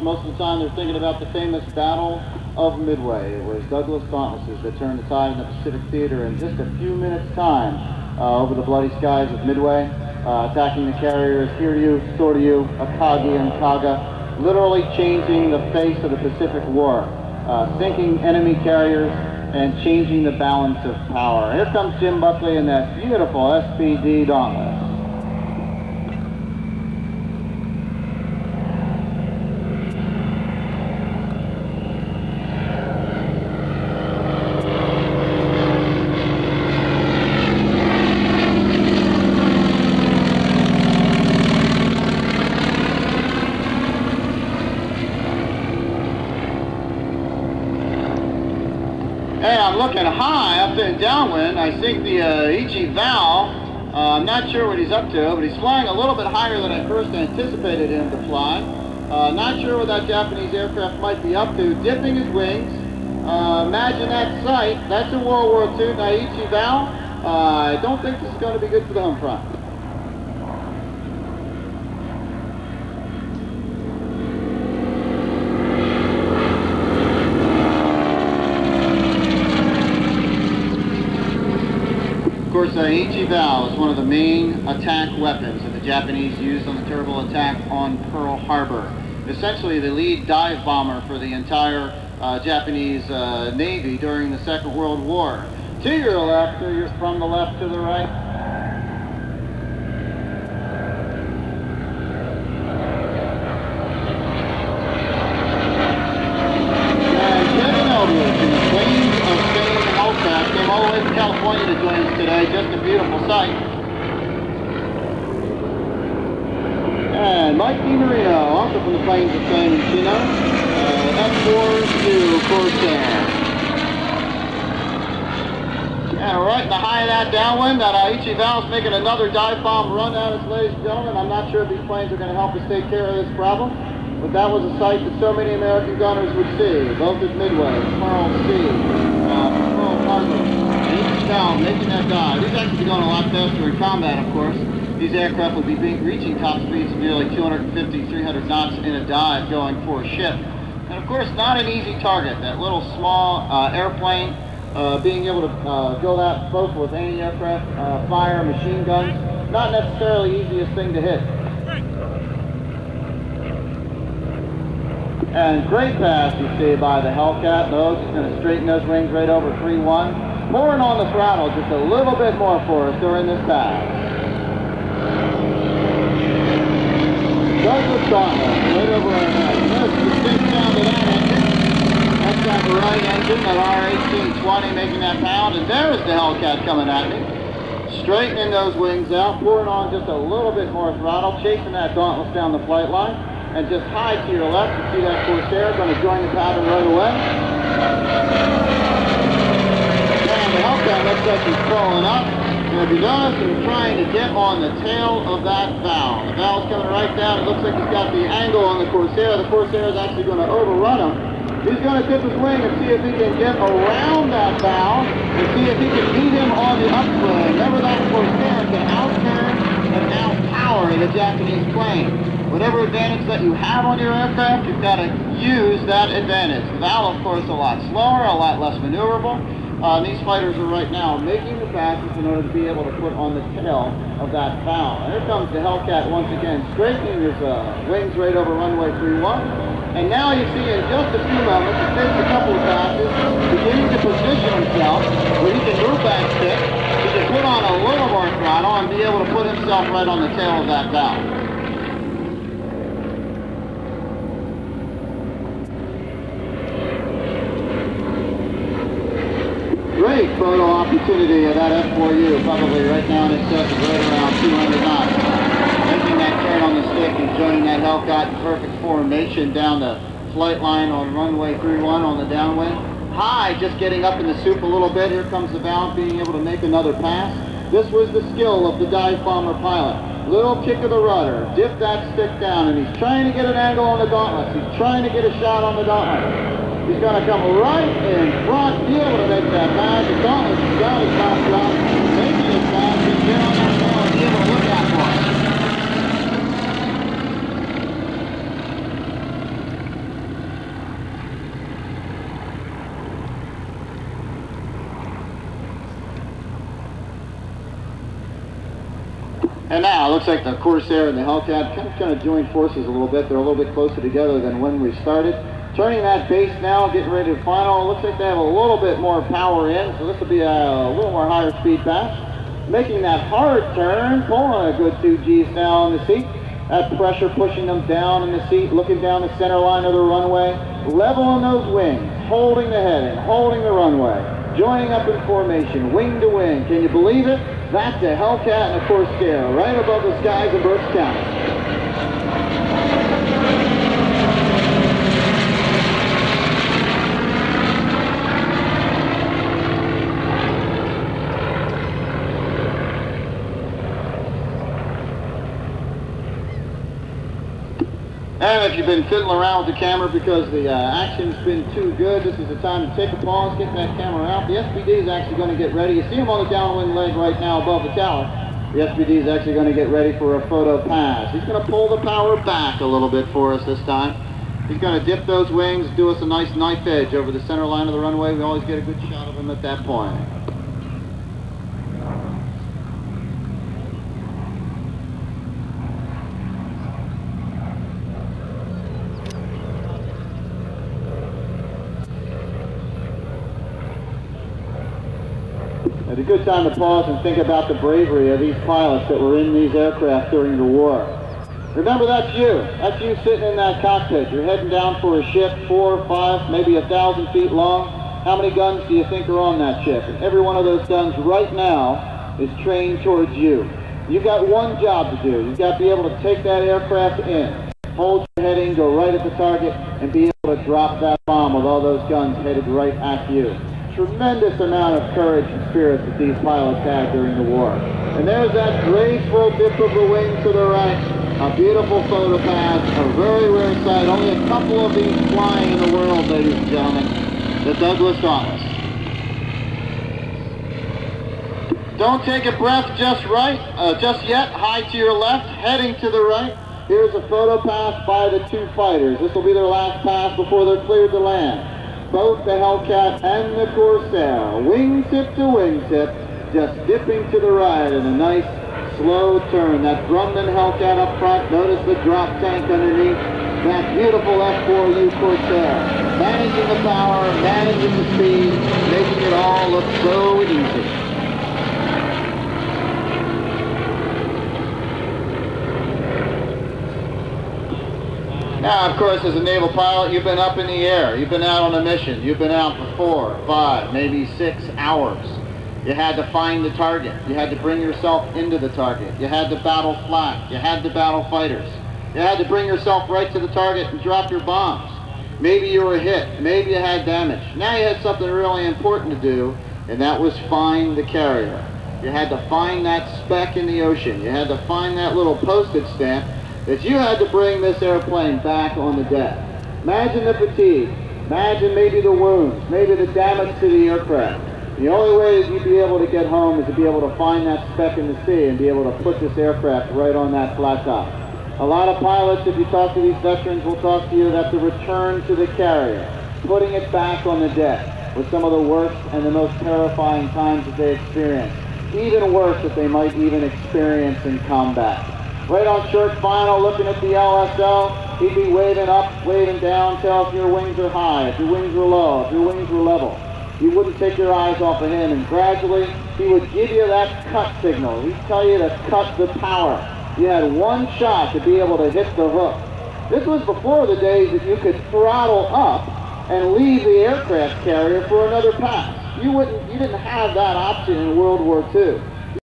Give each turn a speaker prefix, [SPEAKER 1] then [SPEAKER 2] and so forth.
[SPEAKER 1] most of the time they're thinking about the famous Battle of Midway. It was Douglas Dauntlesses that turned the tide in the Pacific Theater in just a few minutes' time over the bloody skies of Midway, attacking the carriers Hiryu, Soryu, Akagi, and Kaga, literally changing the face of the Pacific War, sinking enemy carriers and changing the balance of power. Here comes Jim Buckley in that beautiful SBD Dauntless. Hey, I'm looking high up in downwind. I think the Aichi Val, I'm not sure what he's up to, but he's flying a little bit higher than I first anticipated him to fly. Not sure what that Japanese aircraft might be up to, dipping his wings. Imagine that sight. That's in World War II, Aichi Val. I don't think this is going to be good for the home front. Of course, Aichi Val is one of the main attack weapons that the Japanese used on the terrible attack on Pearl Harbor. Essentially the lead dive bomber for the entire Japanese Navy during the Second World War. To your left, or you're from the left to the right. California to join us today, just a beautiful sight. And Mike DiMarino, also from the plains of San Chino, F4U Corsair. And right in the high of that downwind, that Aichi Val's making another dive bomb run at us, ladies and gentlemen. I'm not sure if these planes are going to help us take care of this problem, but that was a sight that so many American gunners would see, both at Midway, Pearl Sea, Pearl Harbor. Making that dive. These actually going a lot faster in combat, of course. These aircraft would be reaching top speeds of nearly 250, 300 knots in a dive going for a ship. And of course, not an easy target. That little small airplane, being able to go that both with anti-aircraft fire, machine guns, not necessarily the easiest thing to hit. And great pass you see by the Hellcat. Nose is going to straighten those wings right over 3-1. Pouring on the throttle just a little bit more for us during this pass. Douglas Dauntless, right over our head. There's the big sound of that engine. That's that right engine, that R1820 making that pound. And there's the Hellcat coming at me. Straightening those wings out, pouring on just a little bit more throttle, chasing that Dauntless down the flight line. And just high to your left, you see that Corsair going to join the pattern right away. The Hellcat looks like he's crawling up. And if you notice, he's trying to get on the tail of that valve. The valve's coming right down. It looks like he's got the angle on the Corsair. The Corsair is actually going to overrun him. He's going to tip his wing and see if he can get around that valve and see if he can beat him on the upswing. Remember, that Corsair can outturn and outpower the Japanese plane. Whatever advantage that you have on your aircraft, you've got to use that advantage. The valve, of course, a lot slower, a lot less maneuverable. These fighters are right now making the passes in order to be able to put on the tail of that valve. And here comes the Hellcat once again, straightening his wings right over runway 31. And now you see in just a few moments, he takes a couple of passes, beginning to position himself where he can move that stick, he can put on a little more throttle and be able to put himself right on the tail of that valve. Great photo opportunity of that F4U, probably right now in excess of right around 200 knots. Making that turn on the stick and joining that Hellcat in perfect formation down the flight line on runway 31 on the downwind. High, just getting up in the soup a little bit. Here comes the valve being able to make another pass. This was the skill of the dive bomber pilot. Little kick of the rudder, dip that stick down, and he's trying to get an angle on the Dauntless. He's trying to get a shot on the Dauntless. He's going to come right in front, be able to make that pass. The Dauntless has got his top drop, making his pass, and get on that tail and be able to look out for it. And now, it looks like the Corsair and the Hellcat kind of joined forces a little bit. They're a little bit closer together than when we started. Turning that base now, getting ready to final. It looks like they have a little bit more power in, so this will be a little more higher speed pass. Making that hard turn, pulling a good 2 Gs now on the seat. That pressure pushing them down in the seat, looking down the center line of the runway. Leveling those wings, holding the heading, holding the runway. Joining up in formation, wing to wing. Can you believe it? That's a Hellcat and a Corsair right above the skies of Berks County. And if you've been fiddling around with the camera because the action's been too good, this is the time to take a pause, get that camera out. The SBD is actually going to get ready. You see him on the downwind leg right now above the tower. The SBD is actually going to get ready for a photo pass. He's going to pull the power back a little bit for us this time. He's going to dip those wings, do us a nice knife edge over the center line of the runway. We always get a good shot of him at that point. It's a good time to pause and think about the bravery of these pilots that were in these aircraft during the war. Remember, that's you. That's you sitting in that cockpit. You're heading down for a ship 4, 5, maybe 1,000 feet long. How many guns do you think are on that ship? And every one of those guns right now is trained towards you. You've got one job to do. You've got to be able to take that aircraft in, hold your heading, go right at the target, and be able to drop that bomb with all those guns headed right at you. Tremendous amount of courage and spirit that these pilots had during the war. And there's that graceful dip of the wing to the right. A beautiful photo pass, a very rare sight. Only a couple of these flying in the world, ladies and gentlemen. The Douglas Dauntless. Don't take a breath just yet. High to your left, heading to the right. Here's a photo pass by the two fighters. This will be their last pass before they're cleared to land. Both the Hellcat and the Corsair, wingtip to wingtip, just dipping to the right in a nice slow turn. That Grumman Hellcat up front, notice the drop tank underneath. That beautiful F4U Corsair, managing the power, managing the speed, making it all look so easy. Now, of course, as a naval pilot, you've been up in the air. You've been out on a mission. You've been out for 4, 5, maybe 6 hours. You had to find the target. You had to bring yourself into the target. You had to battle flak. You had to battle fighters. You had to bring yourself right to the target and drop your bombs. Maybe you were hit. Maybe you had damage. Now you had something really important to do, and that was find the carrier. You had to find that speck in the ocean. You had to find that little postage stamp that you had to bring this airplane back on the deck. Imagine the fatigue. Imagine maybe the wounds, maybe the damage to the aircraft. The only way that you'd be able to get home is to be able to find that speck in the sea and be able to put this aircraft right on that flat top. A lot of pilots, if you talk to these veterans, will talk to you that the return to the carrier, putting it back on the deck, was some of the worst and the most terrifying times that they experienced. Even worse that they might even experience in combat. Right on short final, looking at the LSL, he'd be waving up, waving down, tell if your wings are high, if your wings were low, if your wings were level. You wouldn't take your eyes off of him, and gradually he would give you that cut signal. He'd tell you to cut the power. You had one shot to be able to hit the hook. This was before the days that you could throttle up and leave the aircraft carrier for another pass. You didn't have that option in World War II.